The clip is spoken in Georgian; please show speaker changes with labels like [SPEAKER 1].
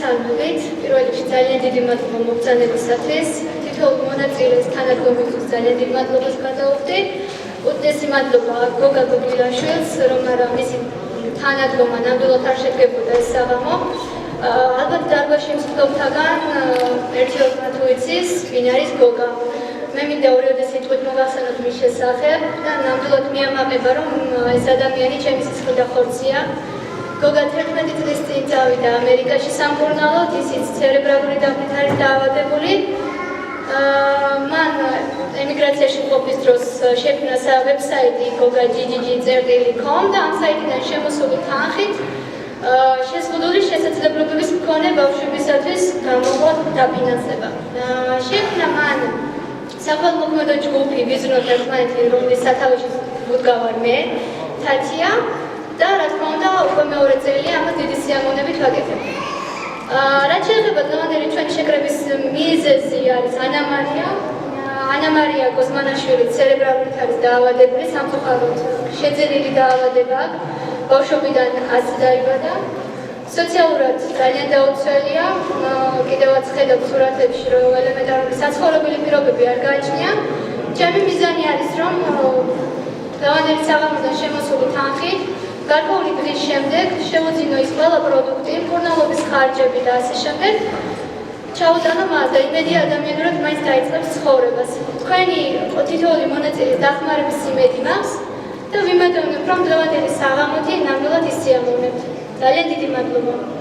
[SPEAKER 1] მოგესალმებით. პირველ რიგში ძალიან დიდი მადლობა მობრძანებისათვის. თითოეულ მონაწილეს თანადგომისთვის ძალიან დიდი მადლობას გადავუხდი. უდიდესი მადლობა გოგა გოგილაშვილს, რომ არა მისი თანადგომა ნამდვილად არ შედგებოდა ეს საღამო. ალბათ დარბაზში მსხვილობთაგან ერთი ორი თუ იცის, ვინ არის გოგა. მე მინდა ორი სიტყვით მოგახსენოთ მის შესახებ და ნამდვილად მიამაყება, რომ ეს ადამიანი ჩემი სისხლი და ხორცია. გოგა 11 წლის წინ წავიდა ამერიკაში სამკურნალოდ, ისიც ცერებრალური დაფნით არის დაავადებული. მან ემიგრაციაში ყოფნის დროს შექმნა ვებსაიტი goga.gg.com და ამ საიტიდან შემოსული თანხით შეზღუდული შესაძლებლობების მქონე ბავშვებისათვის გამოყო დაფინანსება. შექმნა მან სახელმოქმედო ჯგუფი ვიზრნოთ ერთმანეთთან, რომლის სათავეში ვდგავარ მე, თათია და რა თქმა უნდა უკვე მეორე წელი ამას დიდი სიამოვნებით ვაკეთებ. რაც შეეხება დღევანდელი ჩვენი შეკრების მიზეზი არის ანა მარია გოზმანაშვილი ცერებრალურით არის დაავადებული, სამწუხაროდ შეძენილი დაავადება აქვს, ბავშვობიდან ასე დაიბადა. სოციალურად ძალიან დაუცველია, კიდევაც ხედავთ სურათებში, რომ ელემენტარული საცხოვრებელი პირობები არ გააჩნია. ჩემი მიზანი არის, რომ დღევანდელი საღამოდან შემოსული თანხით გარკვეული დღის შემდეგ შევუძინო ის ყველა პროდუქტი, მკურნალობის ხარჯები და ასე შემდეგ. ჩაუტანო მას და იმედი ადამიანურად მაინც დაიწყებს ცხოვრებას. თქვენი თითოეული მონაწილის დახმარების იმედი მაქვს და ვიმედოვნებ, რომ დღევანდელი საღამოთი ნამდვილად ისიამოვნებთ. ძალიან დიდი მადლობა.